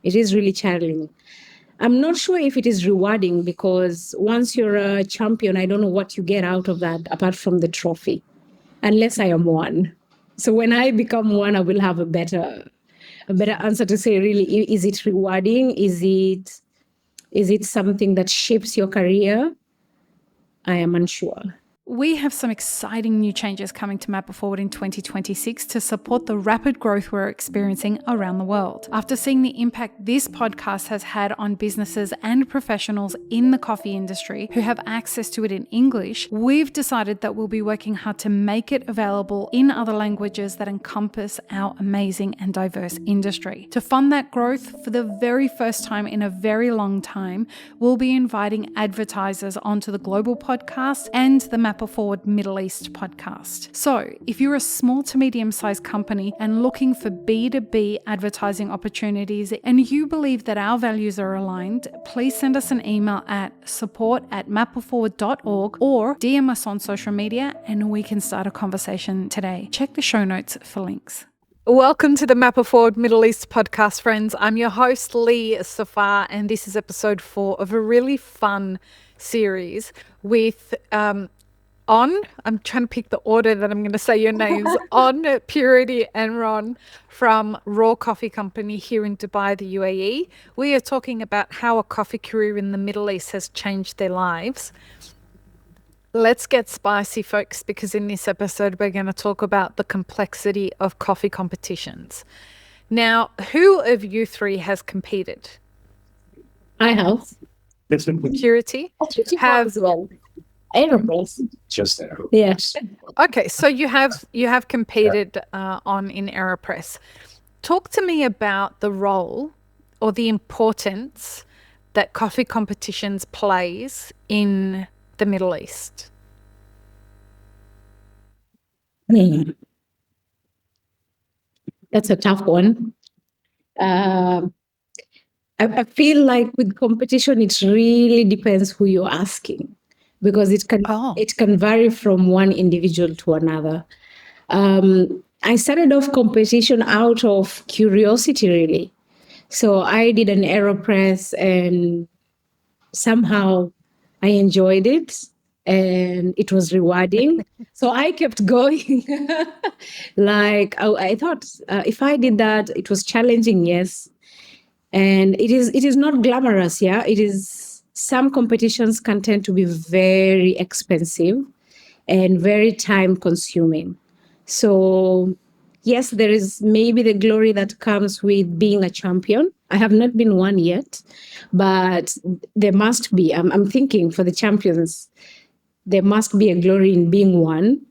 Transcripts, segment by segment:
It is really challenging. I'm not sure if it is rewarding because once you're a champion, I don't know what you get out of that apart from the trophy, unless I am one. So when I become one, I will have a better answer to say, really, is it rewarding? Is it something that shapes your career? I am unsure. We have some exciting new changes coming to Map It Forward in 2026 to support the rapid growth we're experiencing around the world. After seeing the impact this podcast has had on businesses and professionals in the coffee industry who have access to it in English, we've decided that we'll be working hard to make it available in other languages that encompass our amazing and diverse industry. To fund that growth, for the very first time in a very long time, we'll be inviting advertisers onto the global podcast and the Map It Forward Middle East podcast. So if you're a small to medium-sized company and looking for B2B advertising opportunities and you believe that our values are aligned, please send us an email at support@mapitforward.org or DM us on social media and we can start a conversation today. Check the show notes for links. Welcome to the Map It Forward Middle East podcast, friends. I'm your host, Lee Safar, and this is episode 4 of a really fun series with I'm trying to pick the order that I'm going to say your names, On, Purity and Ron from Raw Coffee Company here in Dubai, the UAE. We are talking about how a coffee career in the Middle East has changed their lives. Let's get spicy, folks, because in this episode, we're going to talk about the complexity of coffee competitions. Now, who of you three has competed? I have. Purity? Have as well. Aeroplanes. Just there. Yes. Okay, so you have competed in AeroPress. Talk to me about the role or the importance that coffee competitions plays in the Middle East. That's a tough one. I feel like with competition, it really depends who you're asking, because it can vary from one individual to another. I started off competition out of curiosity, really. So I did an AeroPress and somehow I enjoyed it and it was rewarding. So I kept going. I thought if I did that, it was challenging, yes. And it is not glamorous, yeah. It is. Some competitions can tend to be very expensive and very time consuming. So yes, there is maybe the glory that comes with being a champion. I have not been one yet, but there must be. I'm thinking for the champions, there must be a glory in being one,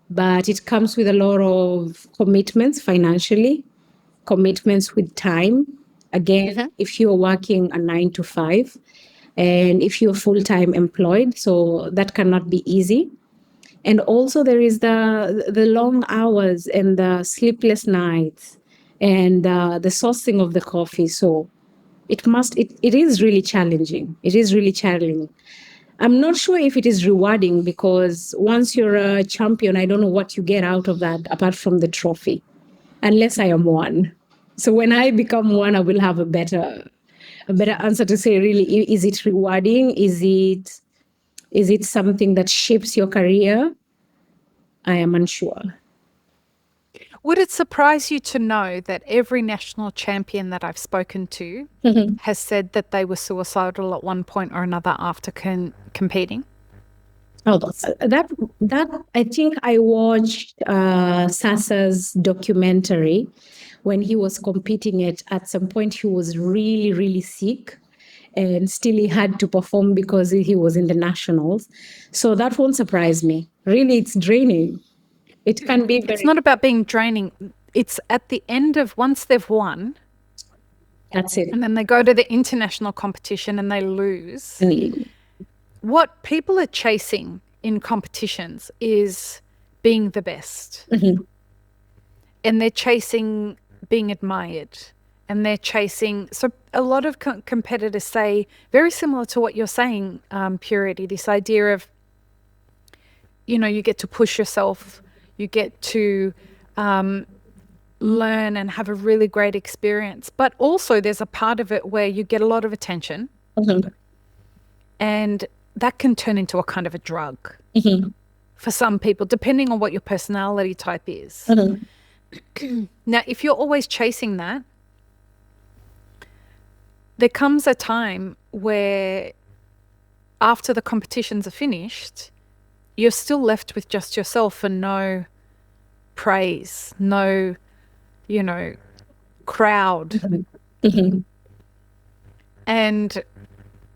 but it comes with a lot of commitments financially, commitments with time. Again, if you're working a 9 to 5, and if you're full-time employed, so that cannot be easy. And also there is the long hours and the sleepless nights and the sourcing of the coffee. So it is really challenging. It is really challenging. I'm not sure if it is rewarding because once you're a champion, I don't know what you get out of that apart from the trophy, unless I am one. So when I become one, I will have a better answer to say, really, is it rewarding? Is it something that shapes your career? I am unsure. Would it surprise you to know that every national champion that I've spoken to has said that they were suicidal at one point or another after competing? Oh, that I think I watched Sasa's documentary. When he was competing at some point, he was really, really sick and still he had to perform because he was in the nationals. So that won't surprise me. Really, it's draining. It can be It's not about being draining. It's at the end of once they've won. That's it. And then they go to the international competition and they lose. What people are chasing in competitions is being the best. And they're chasing being admired, and they're chasing. So a lot of competitors say, very similar to what you're saying, Purity, this idea of, you get to push yourself, you get to learn and have a really great experience. But also there's a part of it where you get a lot of attention, and that can turn into a kind of a drug for some people, depending on what your personality type is. Now, if you're always chasing that, there comes a time where after the competitions are finished, you're still left with just yourself and no praise, no, crowd. And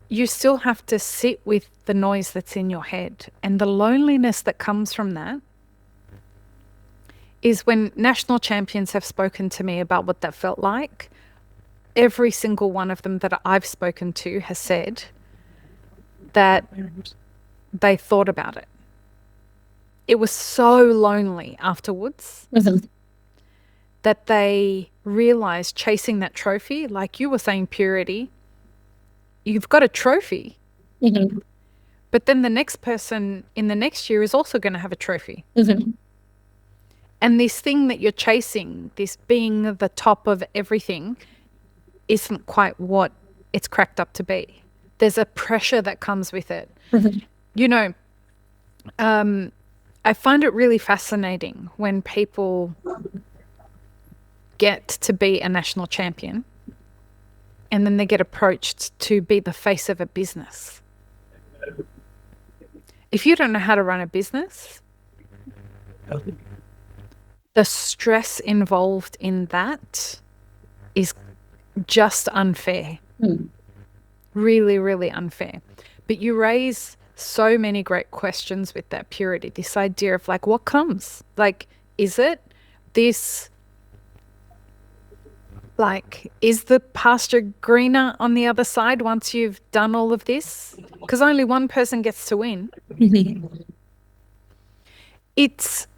you still have to sit with the noise that's in your head. And the loneliness that comes from that is when national champions have spoken to me about what that felt like. Every single one of them that I've spoken to has said that they thought about it. It was so lonely afterwards that they realized chasing that trophy, like you were saying, Purity, you've got a trophy, but then the next person in the next year is also going to have a trophy. And this thing that you're chasing, this being the top of everything, isn't quite what it's cracked up to be. There's a pressure that comes with it. I find it really fascinating when people get to be a national champion and then they get approached to be the face of a business. If you don't know how to run a business, the stress involved in that is just unfair. Really, really unfair. But you raise so many great questions with that, Purity. This idea of like, what comes? Like, is it this, like, is the pasture greener on the other side once you've done all of this? Because only one person gets to win. It's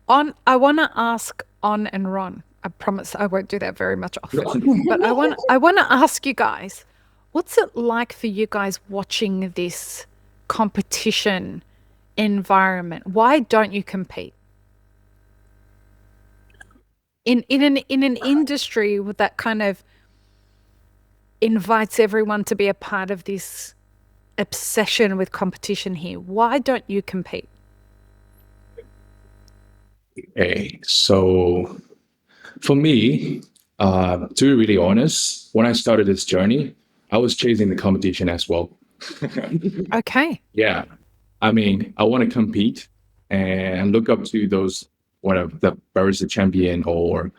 I want to ask On and Ron. I promise I won't do that very much often. But I want to ask you guys, what's it like for you guys watching this competition environment? Why don't you compete? In an industry that kind of invites everyone to be a part of this obsession with competition here, why don't you compete? Okay, so for me, to be really honest, when I started this journey, I was chasing the competition as well. Okay. Yeah. I mean, I want to compete and look up to those, whatever, the barista champion, or,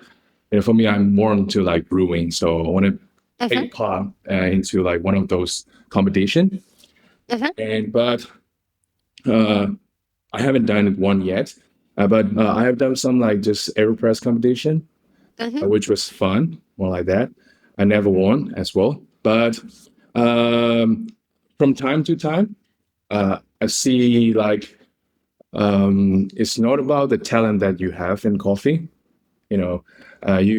for me, I'm more into like brewing. So I want to take part into like one of those competition. But I haven't done one yet. But I have done some like just AeroPress competition, which was fun, more like that. I never won as well. But from time to time, I see like it's not about the talent that you have in coffee. You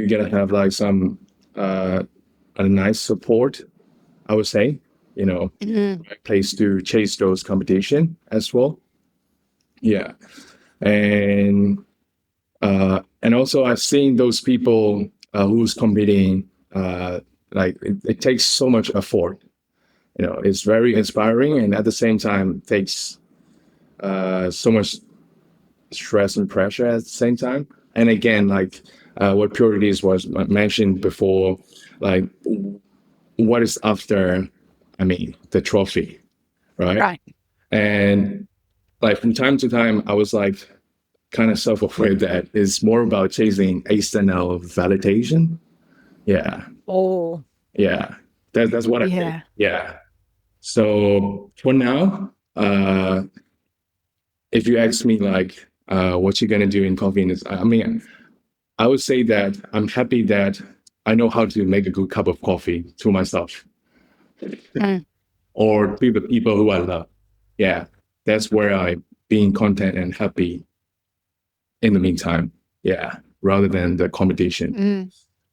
gotta have like some a nice support, I would say. Place to chase those competition as well. Yeah. And also I've seen those people who's competing, like it takes so much effort. It's very inspiring, and at the same time takes so much stress and pressure at the same time. And again, like what Purities was mentioned before, like what is after, the trophy, right? Right. And like from time to time, I was like kind of self-aware that it's more about chasing external validation. Yeah. Oh. Yeah. That's what I think. Yeah. So for now, if you ask me like what you're gonna do in coffee, I would say that I'm happy that I know how to make a good cup of coffee to myself. Or to the people who I love. Yeah. That's where I being content and happy in the meantime. Yeah. Rather than the competition.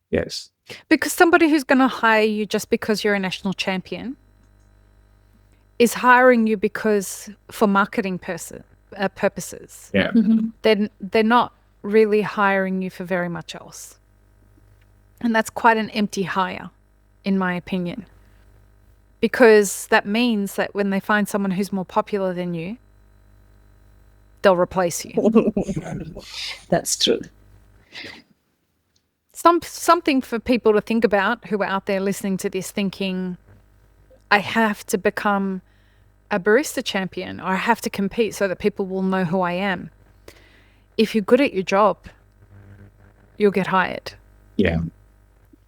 Yes. Because somebody who's going to hire you just because you're a national champion is hiring you for marketing purposes. Yeah. They're not really hiring you for very much else. And that's quite an empty hire, in my opinion. Because that means that when they find someone who's more popular than you, they'll replace you. That's true. Something for people to think about who are out there listening to this thinking, I have to become a barista champion, or I have to compete so that people will know who I am. If you're good at your job, you'll get hired. Yeah.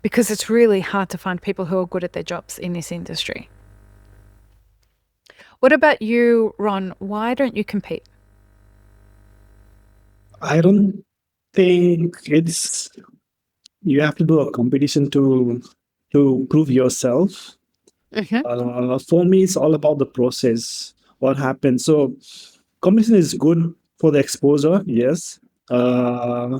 Because it's really hard to find people who are good at their jobs in this industry. What about you, Ron? Why don't you compete? I don't think you have to do a competition to prove yourself. For me, it's all about the process, what happens. So competition is good for the exposure, yes. For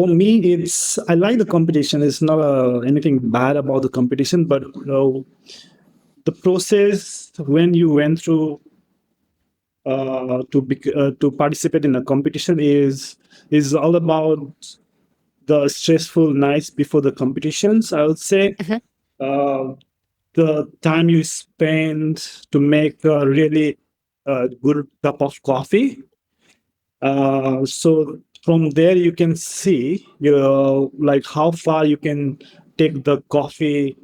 me, I like the competition. It's not anything bad about the competition, but the process when you went through to participate in a competition is all about the stressful nights before the competitions. I would say the time you spend to make a really good cup of coffee. So from there you can see like how far you can take the coffee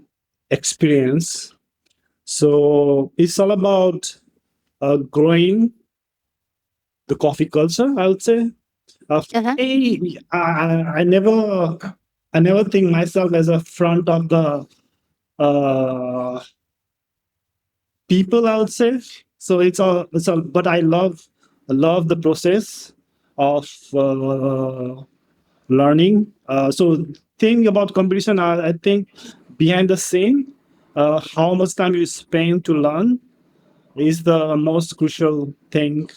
experience. So it's all about growing the coffee culture, I would say. I never think myself as a front of the people, I would say. So it's all, but I love the process of learning. So thing about competition, I think behind the scene, how much time you spend to learn is the most crucial thing.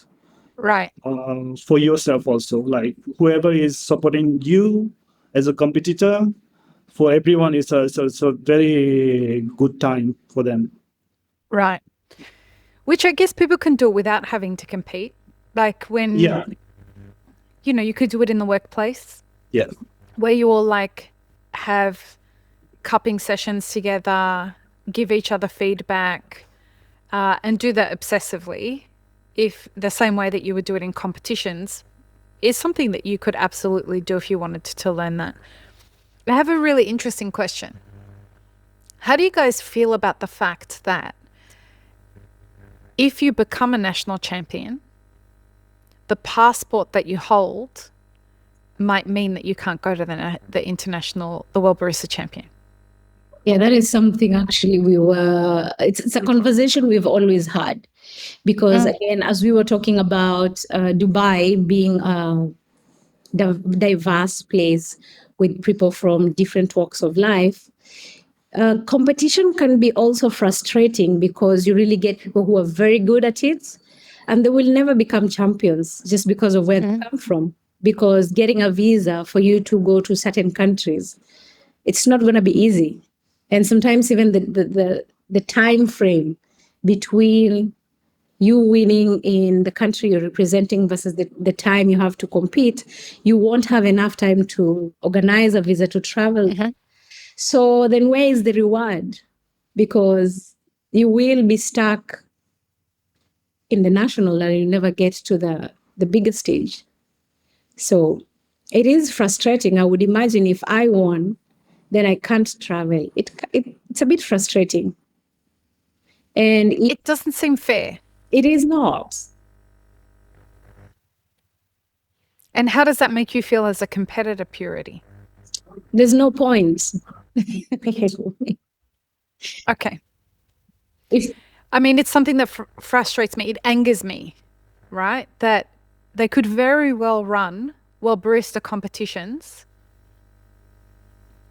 Right. For yourself also, like whoever is supporting you as a competitor, for everyone it's a very good time for them. Right. Which I guess people can do without having to compete. Like when, you could do it in the workplace. Yeah. Where you all like have cupping sessions together, give each other feedback, and do that obsessively. If the same way that you would do it in competitions is something that you could absolutely do if you wanted to learn that. I have a really interesting question. How do you guys feel about the fact that if you become a national champion, the passport that you hold might mean that you can't go to the World Barista Champion? Yeah, that is something actually it's a conversation we've always had. Because again, as we were talking about Dubai being a diverse place with people from different walks of life, competition can be also frustrating because you really get people who are very good at it and they will never become champions just because of where they come from. Because getting a visa for you to go to certain countries, it's not going to be easy. And sometimes even the time frame between you winning in the country you're representing versus the time you have to compete, you won't have enough time to organize a visa to travel. So then where is the reward? Because you will be stuck in the national and you never get to the bigger stage. So it is frustrating. I would imagine if I won, then I can't travel. It's a bit frustrating. And it doesn't seem fair. It is not. And how does that make you feel as a competitor, Purity? There's no point. Okay. It's something that frustrates me. It angers me, right? That they could very well run World Barista competitions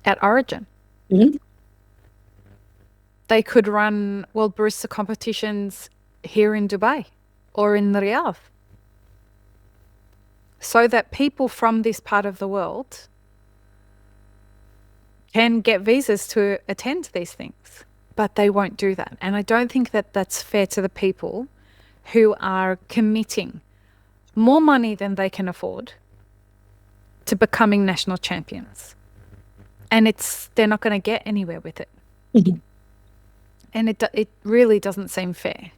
at Origin. They could run World Barista competitions here in Dubai or in Riyadh, so that people from this part of the world can get visas to attend these things. But they won't do that. And I don't think that that's fair to the people who are committing more money than they can afford to becoming national champions. And they're not going to get anywhere with it. And it really doesn't seem fair.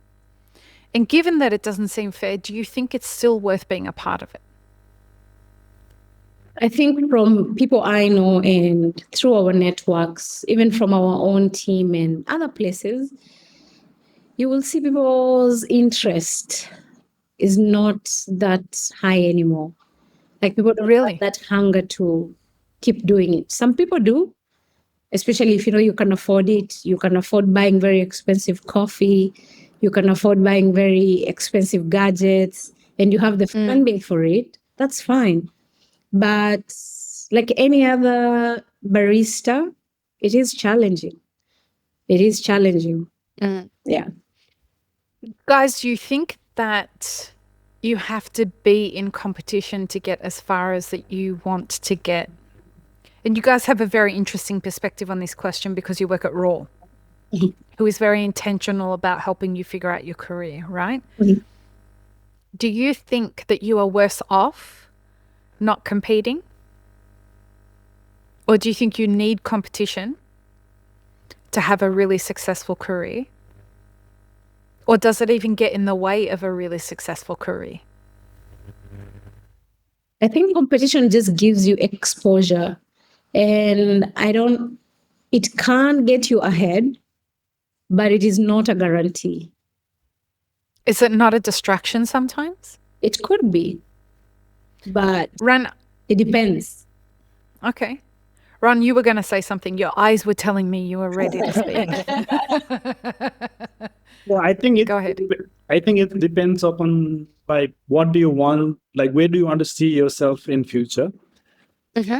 And given that it doesn't seem fair, do you think it's still worth being a part of it? I think from people I know and through our networks, even from our own team and other places, you will see people's interest is not that high anymore. Like people don't Really? have that hunger to keep doing it. Some people do, especially if you can afford it. You can afford buying very expensive coffee. You can afford buying very expensive gadgets, and you have the funding for it. That's fine. But like any other barista, it is challenging. It is challenging. Yeah. Guys, do you think that you have to be in competition to get as far as that you want to get? And you guys have a very interesting perspective on this question because you work at Raw, who is very intentional about helping you figure out your career, right? Do you think that you are worse off not competing? Or do you think you need competition to have a really successful career? Or does it even get in the way of a really successful career? I think competition just gives you exposure, and it can get you ahead, but it is not a guarantee. Is it not a distraction sometimes? It could be, but Ran, it depends. okay. Ron, you were going to say something. Your eyes were telling me you were ready to speak. Well, I think it. Go ahead. I think it depends upon like what do you want, like where do you want to see yourself in future.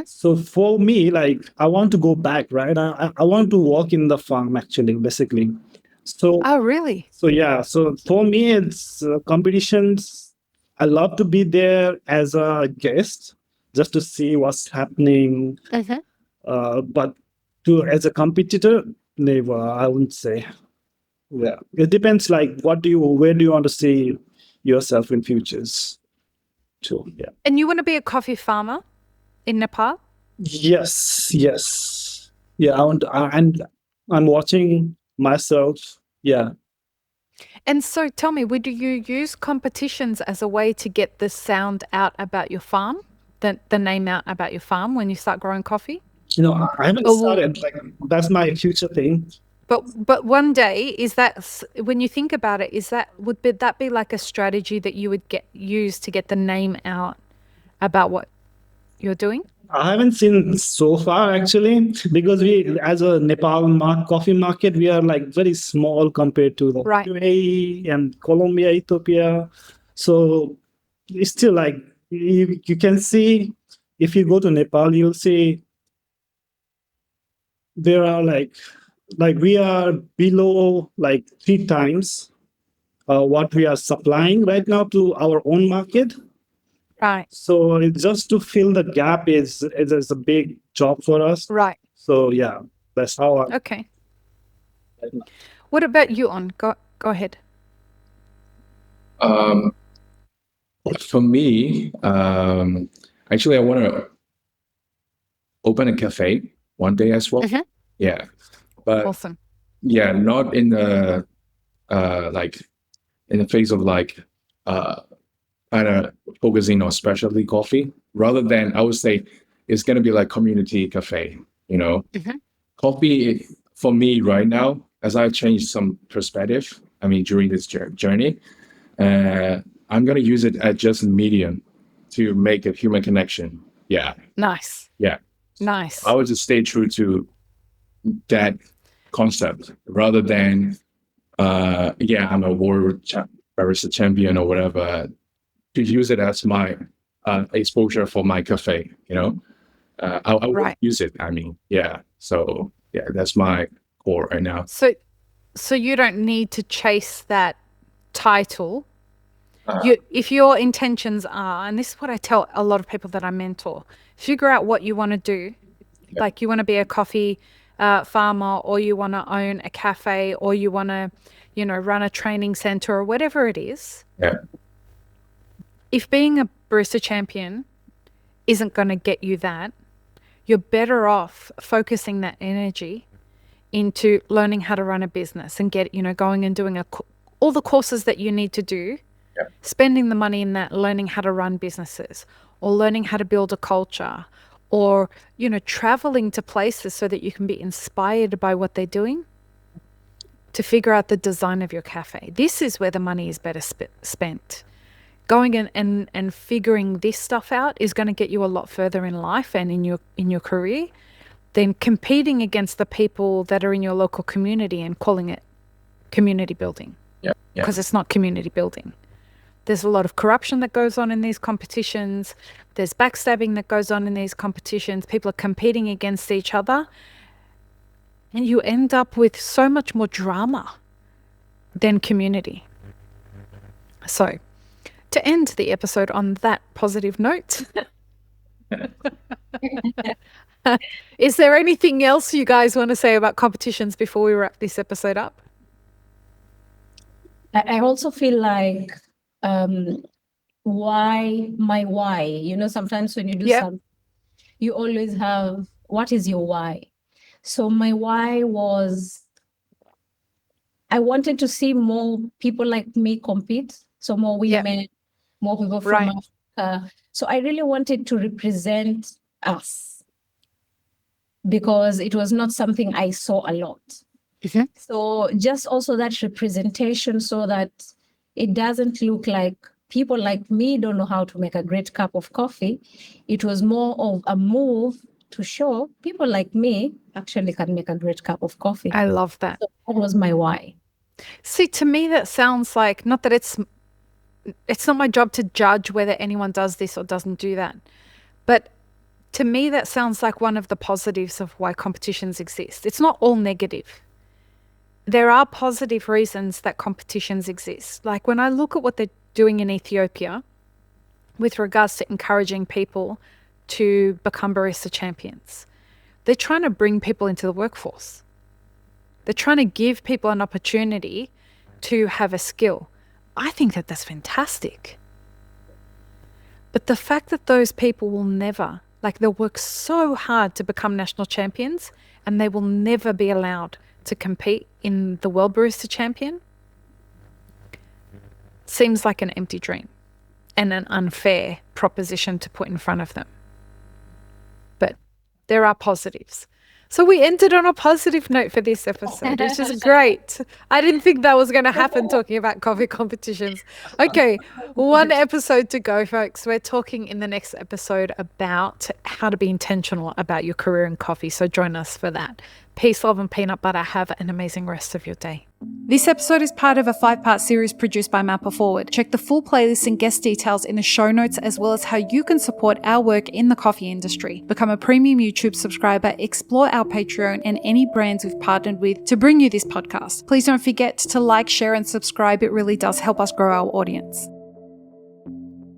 So for me, like I want to go back, right? I want to work in the farm actually, basically. So Oh, really? so yeah, so for me it's competitions. I love to be there as a guest just to see what's happening. But as a competitor, never. I wouldn't say. Yeah, it depends. Like, where do you want to see yourself in futures? Too. Yeah. And you want to be a coffee farmer in Nepal? Yes. Yeah. And I'm watching myself. Yeah. And so tell me, would you use competitions as a way to get the sound out about your farm, the name out about your farm when you start growing coffee? I haven't started. Like, that's my future thing. But one day, is that, when you think about it, would that be like a strategy that you would use to get the name out about what you're doing? I haven't seen so far actually, because we, as a Nepal coffee market, we are like very small compared to the Right. UAE and Colombia, Ethiopia. So it's still like you can see, if you go to Nepal, you'll see there are like we are below like 3 times what we are supplying right now to our own market. Right. So it's just to fill the gap is a big job for us. Right. So yeah, that's how I. Okay. What about you, On? Go ahead. For me, actually, I want to open a cafe one day as well. Yeah, but Awesome. yeah, not in the like in the phase of like kind of focusing on specialty coffee, rather than, I would say it's going to be like community cafe. Coffee for me right now, as I changed some perspective, I mean during this journey, I'm going to use it as just a medium to make a human connection. Yeah. Nice. Yeah. Nice. I would just stay true to that concept rather than I'm a world barista champion or whatever, to use it as my exposure for my cafe. I would Right. use it. I mean, yeah. So yeah, that's my core right now. So you don't need to chase that title. If your intentions are, and this is what I tell a lot of people that I mentor, figure out what you want to do. Yeah. Like you want to be a coffee farmer, or you want to own a cafe, or you want to, run a training center or whatever it is. Yeah. if being a barista champion isn't going to get you that, you're better off focusing that energy into learning how to run a business and going and doing all the courses that you need to do, spending the money in that, learning how to run businesses or learning how to build a culture or, traveling to places so that you can be inspired by what they're doing to figure out the design of your cafe. This is where the money is better spent. Going and figuring this stuff out is going to get you a lot further in life and in your career than competing against the people that are in your local community and calling it community building. Because it's not community building. There's a lot of corruption that goes on in these competitions. There's backstabbing that goes on in these competitions. People are competing against each other. And you end up with so much more drama than community. So, to end the episode on that positive note, is there anything else you guys want to say about competitions before we wrap this episode up? I also feel like why? Sometimes when you do something, you always have, what is your why? So my why was, I wanted to see more people like me compete. So more women, more people from Africa. So I really wanted to represent us because it was not something I saw a lot. Mm-hmm. So just also that representation so that it doesn't look like people like me don't know how to make a great cup of coffee. It was more of a move to show people like me actually can make a great cup of coffee. I love that. So that was my why. See, to me, that sounds like, not that it's not my job to judge whether anyone does this or doesn't do that. But to me, that sounds like one of the positives of why competitions exist. It's not all negative. There are positive reasons that competitions exist. Like when I look at what they're doing in Ethiopia with regards to encouraging people to become barista champions, they're trying to bring people into the workforce. They're trying to give people an opportunity to have a skill. I think that that's fantastic. But the fact that those people will never, they'll work so hard to become national champions and they will never be allowed to compete in the World Barista Champion seems like an empty dream and an unfair proposition to put in front of them. But there are positives. So we ended on a positive note for this episode, which is great. I didn't think that was going to happen talking about coffee competitions. Okay, one episode to go, folks. We're talking in the next episode about how to be intentional about your career in coffee. So join us for that. Peace, love, and peanut butter. Have an amazing rest of your day. This episode is part of a 5-part series produced by Mapper Forward. Check the full playlist and guest details in the show notes, as well as how you can support our work in the coffee industry. Become a premium YouTube subscriber, explore our Patreon and any brands we've partnered with to bring you this podcast. Please don't forget to like, share, and subscribe. It really does help us grow our audience.